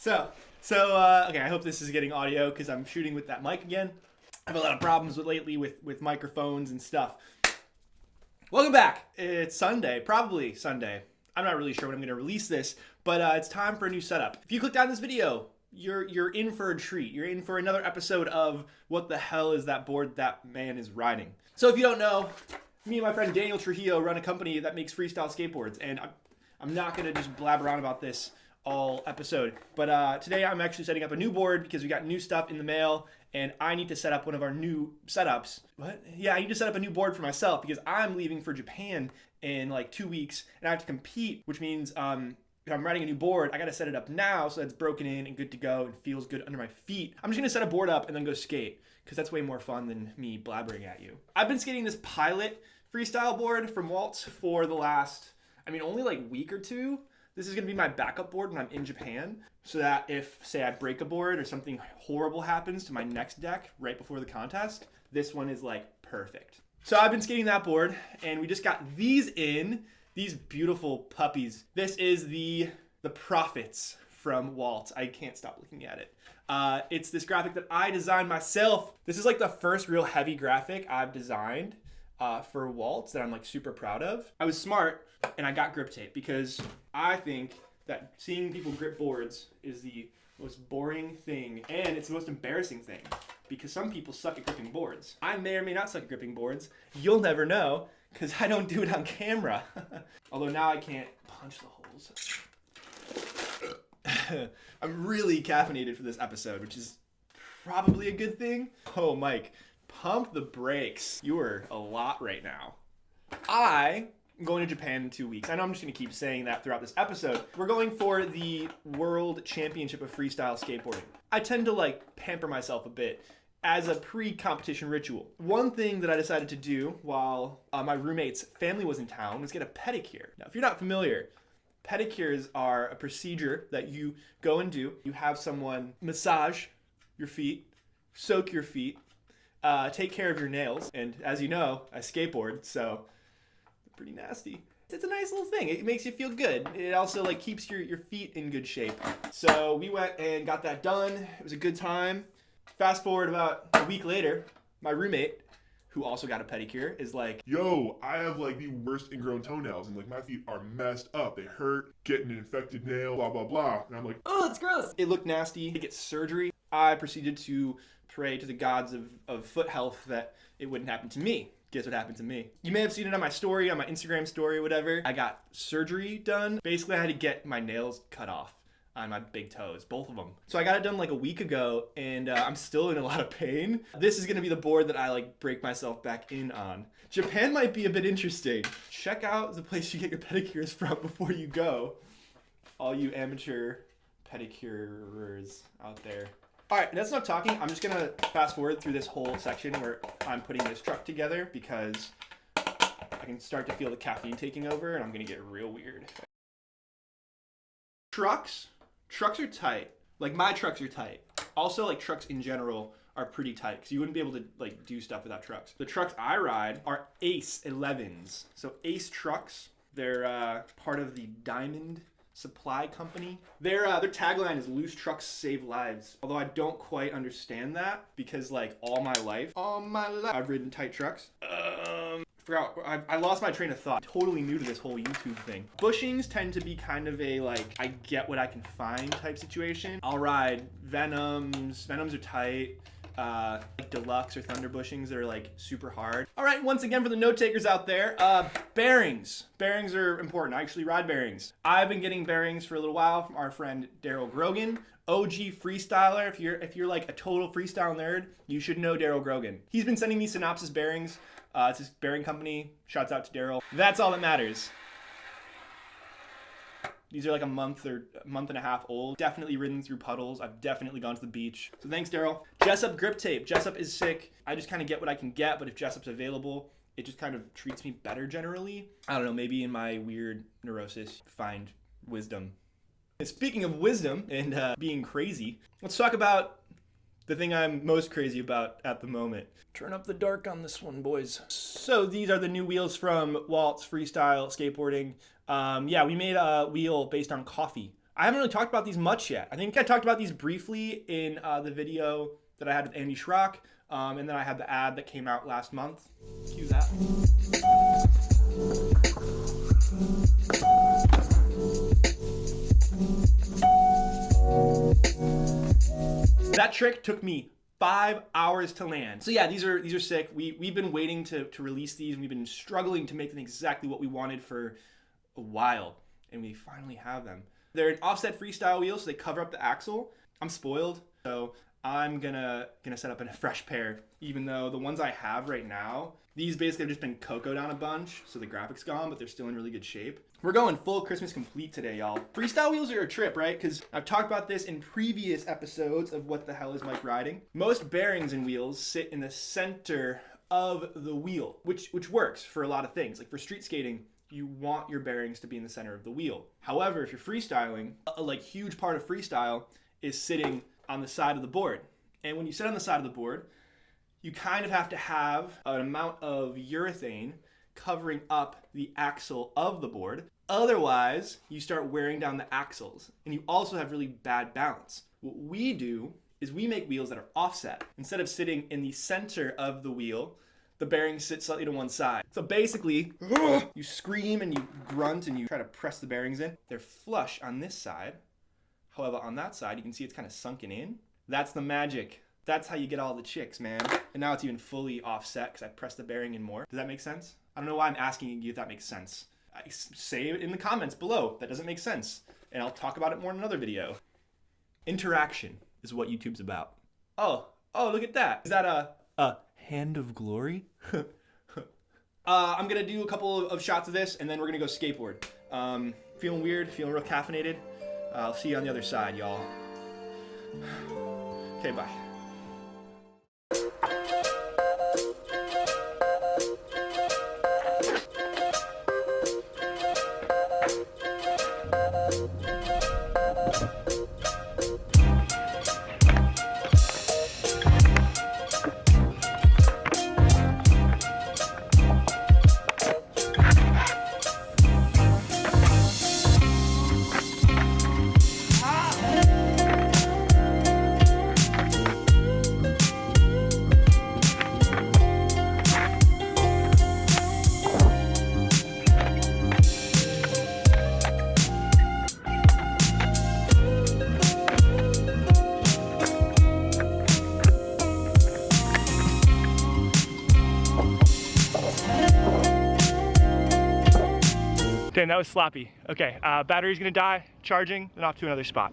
Okay, I hope this is getting audio because I'm shooting with that mic again. I have a lot of problems lately with microphones and stuff. Welcome back. It's Sunday, probably Sunday. I'm not really sure when I'm going to release this, but it's time for a new setup. If you clicked on this video, you're in for a treat. You're in for another episode of what the hell is that board that man is riding. So if you don't know, me and my friend Daniel Trujillo run a company that makes freestyle skateboards, and I'm not going to just blab around about this all episode. But today I'm actually setting up a new board because we got new stuff in the mail and I need to set up one of our new setups. What? Yeah, I need to set up a new board for myself because I'm leaving for Japan in like 2 weeks and I have to compete, which means if I'm writing a new board, I got to set it up now so that it's broken in and good to go and feels good under my feet. I'm just going to set a board up and then go skate because that's way more fun than me blabbering at you. I've been skating this Pilot freestyle board from Waltz for the last, only like week or two. This is going to be my backup board when I'm in Japan so that if, say, I break a board or something horrible happens to my next deck right before the contest, this one is like perfect. So I've been skating that board and we just got these beautiful puppies. This is the Profits from Waltz. I can't stop looking at it. It's this graphic that I designed myself. This is like the first real heavy graphic I've designed for Waltz that I'm like super proud of. I was smart and I got grip tape because I think that seeing people grip boards is the most boring thing and it's the most embarrassing thing because some people suck at gripping boards. I may or may not suck at gripping boards. You'll never know because I don't do it on camera. Although now I can't punch the holes. I'm really caffeinated for this episode, which is probably a good thing. Oh, Mike, pump the brakes. You are a lot right now. I'm going to Japan in 2 weeks. I know I'm just going to keep saying that throughout this episode. We're going for the World Championship of Freestyle Skateboarding. I tend to pamper myself a bit as a pre-competition ritual. One thing that I decided to do while my roommate's family was in town was get a pedicure. Now, if you're not familiar, pedicures are a procedure that you go and do. You have someone massage your feet, soak your feet, take care of your nails. And as you know, I skateboard, so pretty nasty. It's a nice little thing. It makes you feel good. It also keeps your feet in good shape. So we went and got that done. It was a good time. Fast forward about a week later, my roommate, who also got a pedicure, is like, yo, I have the worst ingrown toenails and my feet are messed up. They hurt, getting an infected nail, blah, blah, blah. And I'm like, oh, it's gross. It looked nasty. To get surgery, I proceeded to pray to the gods of foot health that it wouldn't happen to me. Guess what happened to me? You may have seen it on my story, on my Instagram story, whatever. I got surgery done. Basically, I had to get my nails cut off on my big toes, both of them. So I got it done a week ago, and I'm still in a lot of pain. This is gonna be the board that I break myself back in on. Japan might be a bit interesting. Check out the place you get your pedicures from before you go. All you amateur pedicurers out there. All right, that's enough talking. I'm just gonna fast forward through this whole section where I'm putting this truck together because I can start to feel the caffeine taking over and I'm gonna get real weird. Trucks are tight. My trucks are tight. Also, trucks in general are pretty tight because you wouldn't be able to do stuff without trucks. The trucks I ride are Ace 11s. So Ace trucks, they're part of the Diamond Supply Company. Their tagline is "Loose trucks save lives." Although I don't quite understand that because all my life I've ridden tight trucks. I lost my train of thought. Totally new to this whole YouTube thing. Bushings tend to be kind of a I get what I can find type situation. I'll ride Venoms. Venoms are tight. Deluxe or Thunder bushings that are super hard. All right, once again for the note takers out there, bearings. Bearings are important. I actually ride bearings. I've been getting bearings for a little while from our friend Daryl Grogan, OG freestyler. If you're a total freestyle nerd, you should know Daryl Grogan. He's been sending me Synopsis bearings. It's his bearing company. Shouts out to Daryl. That's all that matters. These are a month or a month and a half old. Definitely ridden through puddles. I've definitely gone to the beach. So thanks, Daryl. Jessup grip tape. Jessup is sick. I just kind of get what I can get, but if Jessup's available, it just kind of treats me better generally. I don't know, maybe in my weird neurosis, find wisdom. And speaking of wisdom and being crazy, let's talk about the thing I'm most crazy about at the moment. Turn up the dark on this one, boys. So these are the new wheels from Waltz Freestyle Skateboarding. Yeah, we made a wheel based on coffee. I haven't really talked about these much yet. I think I talked about these briefly in the video that I had with Andy Schrock, and then I had the ad that came out last month. Cue that. That trick took me 5 hours to land. So yeah, these are sick. We've been waiting to release these, and we've been struggling to make them exactly what we wanted for a while, and we finally have them. They're an offset freestyle wheel, so they cover up the axle. I'm spoiled, so I'm gonna set up in a fresh pair, even though the ones I have right now, these basically have just been cocoed down a bunch, so the graphics gone, but they're still in really good shape. We're going full Christmas complete today, y'all. Freestyle wheels are a trip, right? Because I've talked about this in previous episodes of What the Hell is Mike Riding. Most bearings in wheels sit in the center of the wheel, which works for a lot of things. Like for street skating, you want your bearings to be in the center of the wheel. However, if you're freestyling, a huge part of freestyle is sitting on the side of the board. And when you sit on the side of the board, you kind of have to have an amount of urethane covering up the axle of the board. Otherwise, you start wearing down the axles, and you also have really bad balance. What we do is we make wheels that are offset. Instead of sitting in the center of the wheel, the bearings sit slightly to one side. So basically, you scream and you grunt and you try to press the bearings in. They're flush on this side. However, on that side, you can see it's kind of sunken in. That's the magic. That's how you get all the chicks, man. And now it's even fully offset because I pressed the bearing in more. Does that make sense? I don't know why I'm asking you if that makes sense. Say it in the comments below. That doesn't make sense. And I'll talk about it more in another video. Interaction is what YouTube's about. Oh, look at that. Is that a hand of glory? I'm gonna do a couple of shots of this and then we're gonna go skateboard. Feeling weird, feeling real caffeinated. I'll see you on the other side, y'all. Okay, bye. Damn, that was sloppy. Okay, battery's gonna die, charging, then off to another spot.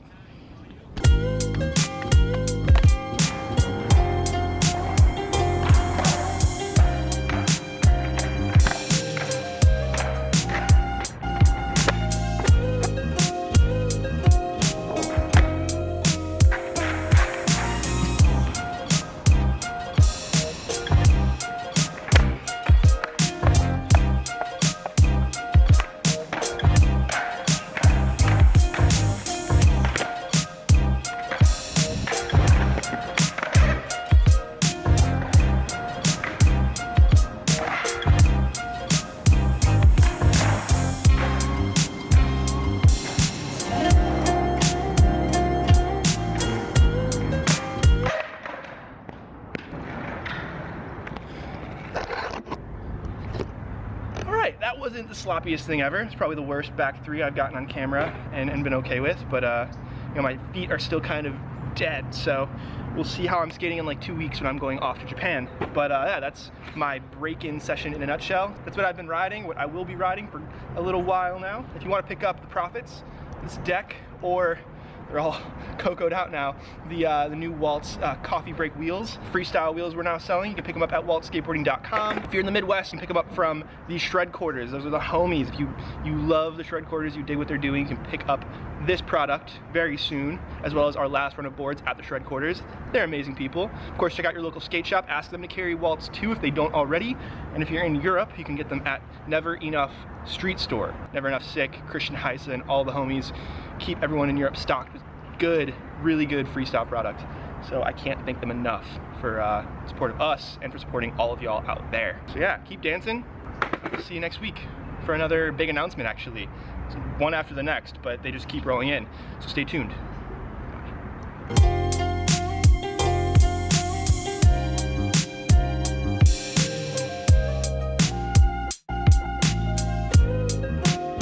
That wasn't the sloppiest thing ever. It's probably the worst back three I've gotten on camera and been okay with, but you know, my feet are still kind of dead, so we'll see how I'm skating in like 2 weeks when I'm going off to Japan. But yeah, that's my break-in session in a nutshell. That's what I've been riding, what I will be riding for a little while now. If you want to pick up the profits, this deck, or they're all cocoed out now, the new Waltz coffee break wheels, freestyle wheels we're now selling. You can pick them up at waltzskateboarding.com. If you're in the Midwest, you can pick them up from the Shredquarters. Those are the homies. If you love the Shredquarters, you dig what they're doing, you can pick up this product very soon, as well as our last run of boards at the Shredquarters. They're amazing people. Of course, check out your local skate shop. Ask them to carry Waltz too if they don't already. And if you're in Europe, you can get them at Never Enough Street Store. Never Enough Sick, Christian Heise, and all the homies keep everyone in Europe stocked with good, really good freestyle product. So I can't thank them enough for supporting us and for supporting all of y'all out there. So yeah, keep dancing. See you next week. for another big announcement, actually. One after the next, but they just keep rolling in. So stay tuned. Bye.